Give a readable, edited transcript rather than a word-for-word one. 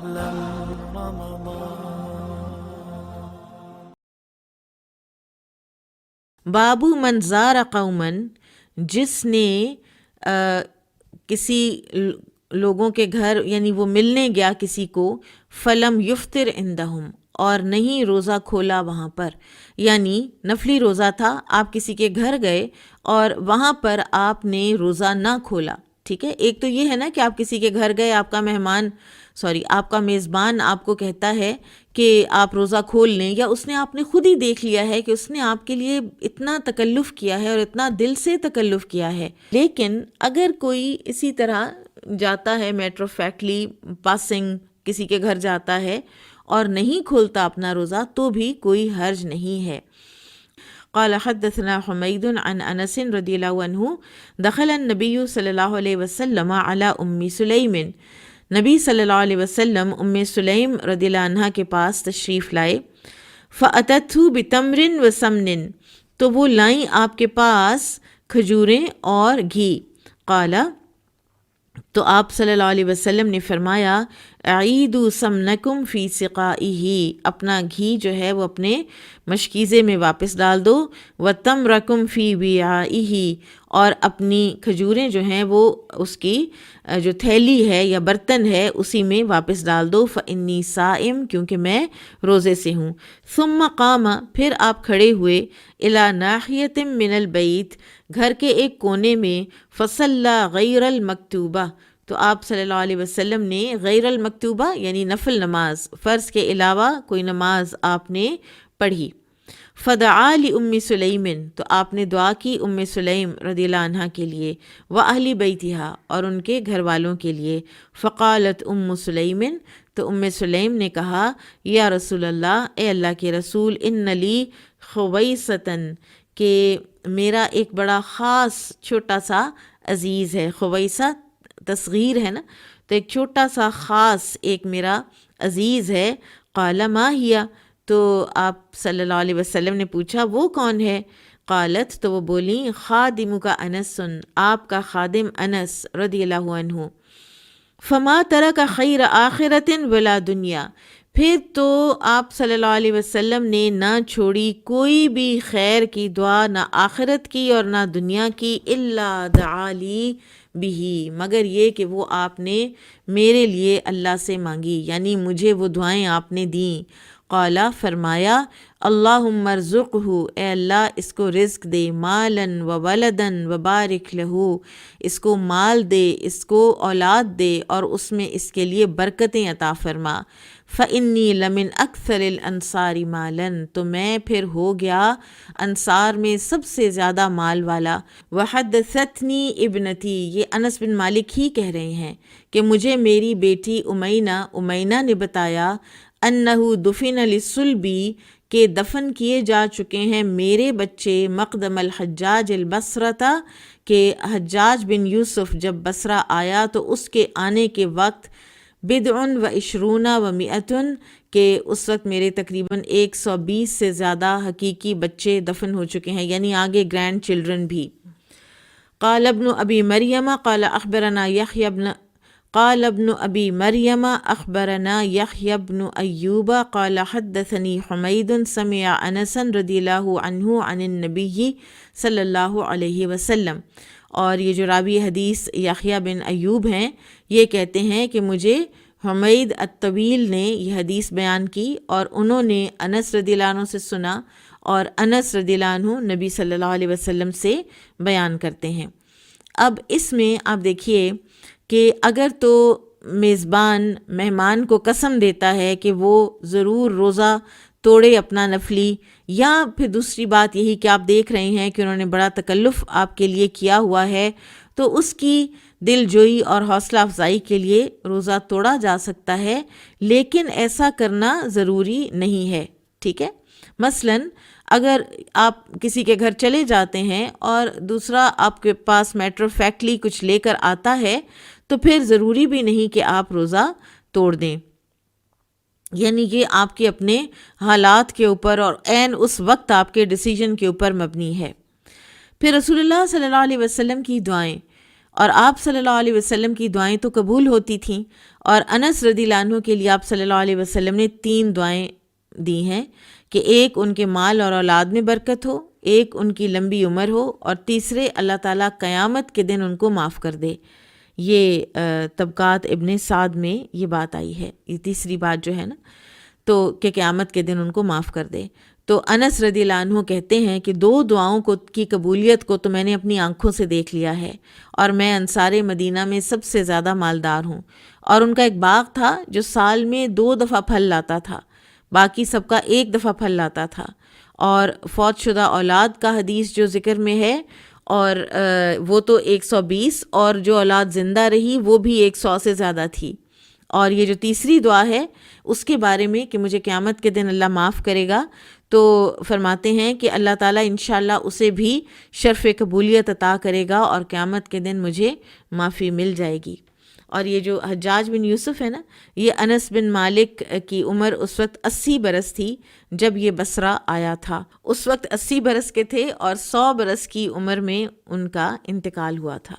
أهلا رمضان. بابو منظار قومن، جس نے کسی لوگوں کے گھر یعنی وہ ملنے گیا کسی کو، فلم یفطر عندہم، اور نہیں روزہ کھولا وہاں پر، یعنی نفلی روزہ تھا، آپ کسی کے گھر گئے اور وہاں پر آپ نے روزہ نہ کھولا. ٹھیک ہے، ایک تو یہ ہے نا کہ آپ کسی کے گھر گئے، آپ کا میزبان آپ کو کہتا ہے کہ آپ روزہ کھول لیں، یا اس نے آپ نے خود ہی دیکھ لیا ہے کہ اس نے آپ کے لیے اتنا تکلف کیا ہے اور اتنا دل سے تکلف کیا ہے. لیکن اگر کوئی اسی طرح جاتا ہے میٹر آف فیکٹلی پاسنگ کسی کے گھر جاتا ہے اور نہیں کھولتا اپنا روزہ، تو بھی کوئی حرج نہیں ہے. قال حدثنا حمید عن انس رضی اللہ عنہ دخل النبی صلی اللہ علیہ وسلم علی ام سلیم، نبی صلی اللہ علیہ وسلم ام سلیم رضی اللہ عنہ کے پاس تشریف لائے. فأتته بتمر وسمن، تو وہ لائیں آپ کے پاس کھجوریں اور گھی. قال، تو آپ صلی اللہ علیہ وسلم نے فرمایا، اعیدوا سمنکم فی سقائہ، اپنا گھی جو ہے وہ اپنے مشکیزے میں واپس ڈال دو، وتمرکم فی وعائہ، اور اپنی کھجوریں جو ہیں وہ اس کی جو تھیلی ہے یا برتن ہے اسی میں واپس ڈال دو. فانی صائم، کیونکہ میں روزے سے ہوں. ثم قام، پھر آپ کھڑے ہوئے، الی ناحیۃ من البیت، گھر کے ایک کونے میں، فصلی غیر المکتوبہ، تو آپ صلی اللہ علیہ وسلم نے غیر المکتوبہ یعنی نفل نماز، فرض کے علاوہ کوئی نماز آپ نے پڑھی. فدعا لام سلیم، تو آپ نے دعا کی ام سلیم رضی اللہ عنہ کے لیے، واہل بیتہا، اور ان کے گھر والوں کے لیے. فقالت ام سلیم، تو ام سلیم نے کہا، یا رسول اللہ، اے اللہ کے رسول، ان لی خویصۃً، کہ میرا ایک بڑا خاص چھوٹا سا عزیز ہے. خویصہ تصغیر ہے نا، تو ایک چھوٹا سا خاص ایک میرا عزیز ہے. قال ما ہی، تو آپ صلی اللہ علیہ وسلم نے پوچھا وہ کون ہے؟ قالت، تو وہ بولیں، خادمک انس، آپ کا خادم انس رضی اللہ عنہ. فما ترک خیر آخرۃ ولا دنیا، پھر تو آپ صلی اللہ علیہ وسلم نے نہ چھوڑی کوئی بھی خیر کی دعا، نہ آخرت کی اور نہ دنیا کی، الا دعا لی بھی، مگر یہ کہ وہ آپ نے میرے لیے اللہ سے مانگی، یعنی مجھے وہ دعائیں آپ نے دیں. قال، فرمایا، اللہم ارزقہ، اے اللہ اس کو رزق دے، مالاً و ولداً وبارک لہ، اس کو مال دے، اس کو اولاد دے اور اس میں اس کے لیے برکتیں عطا فرما. فإنی لمن اکثر الانصار مالاً، تو میں پھر ہو گیا انصار میں سب سے زیادہ مال والا. وحدثتنی ابنتی، یہ انس بن مالک ہی کہہ رہے ہیں کہ مجھے میری بیٹی امینا نے بتایا، انہ دفن للصلبی، کہ دفن کیے جا چکے ہیں میرے بچے، مقدم الحجاج البصرۃ، کہ حجاج بن یوسف جب بصرہ آیا تو اس کے آنے کے وقت، بدع و عشرون و مئۃ، کہ اس وقت میرے تقریباً 120 سے زیادہ حقیقی بچے دفن ہو چکے ہیں، یعنی آگے گرینڈ چلڈرن بھی. قال ابن ابی مریم قال اخبرنا یحیی بن قال ابن ابی مریم اخبرنا یحیی بن ایوب قال حدثنی حمید سمع انس رضی اللہ عنہ عن النبی صلی اللہ علیہ وسلم. اور یہ جو راوی حدیث یحییٰ بن ایوب ہیں، یہ کہتے ہیں کہ مجھے حمید الطویل نے یہ حدیث بیان کی اور انہوں نے انس رضی اللہ عنہ سے سنا، اور انس رضی اللہ عنہ نبی صلی اللہ علیہ وسلم سے بیان کرتے ہیں. اب اس میں آپ دیکھیے کہ اگر تو میزبان مہمان کو قسم دیتا ہے کہ وہ ضرور روزہ توڑے اپنا نفلی، یا پھر دوسری بات یہی کہ آپ دیکھ رہے ہیں کہ انہوں نے بڑا تکلف آپ کے لیے کیا ہوا ہے، تو اس کی دل جوئی اور حوصلہ افزائی کے لیے روزہ توڑا جا سکتا ہے، لیکن ایسا کرنا ضروری نہیں ہے. ٹھیک ہے، مثلاً اگر آپ کسی کے گھر چلے جاتے ہیں اور دوسرا آپ کے پاس میٹر فیکٹلی کچھ لے کر آتا ہے، تو پھر ضروری بھی نہیں کہ آپ روزہ توڑ دیں، یعنی یہ آپ کے اپنے حالات کے اوپر اور عین اس وقت آپ کے ڈیسیجن کے اوپر مبنی ہے. پھر رسول اللہ صلی اللہ علیہ وسلم کی دعائیں، اور آپ صلی اللہ علیہ وسلم کی دعائیں تو قبول ہوتی تھیں، اور انس رضی اللہ عنہ کے لیے آپ صلی اللہ علیہ وسلم نے 3 دعائیں دی ہیں کہ ایک ان کے مال اور اولاد میں برکت ہو، ایک ان کی لمبی عمر ہو، اور تیسرے اللہ تعالیٰ قیامت کے دن ان کو معاف کر دے۔ یہ طبقات ابن سعد میں یہ بات آئی ہے، یہ تیسری بات جو ہے نا، تو کہ قیامت کے دن ان کو معاف کر دے۔ تو انس رضی اللہ عنہ کہتے ہیں کہ 2 دعاؤں کی قبولیت کو تو میں نے اپنی آنکھوں سے دیکھ لیا ہے، اور میں انصار مدینہ میں سب سے زیادہ مالدار ہوں، اور ان کا ایک باغ تھا جو سال میں 2 دفعہ پھل لاتا تھا، باقی سب کا 1 دفعہ پھل لاتا تھا، اور فوت شدہ اولاد کا حدیث جو ذکر میں ہے، اور وہ تو 120، اور جو اولاد زندہ رہی وہ بھی 100 سے زیادہ تھی۔ اور یہ جو تیسری دعا ہے اس کے بارے میں کہ مجھے قیامت کے دن اللہ معاف کرے گا، تو فرماتے ہیں کہ اللہ تعالیٰ انشاءاللہ اسے بھی شرف قبولیت عطا کرے گا، اور قیامت کے دن مجھے معافی مل جائے گی۔ اور یہ جو حجاج بن یوسف ہے نا، یہ انس بن مالک کی عمر اس وقت 80 برس تھی جب یہ بصرہ آیا تھا۔ اس وقت 80 برس کے تھے، اور 100 برس کی عمر میں ان کا انتقال ہوا تھا۔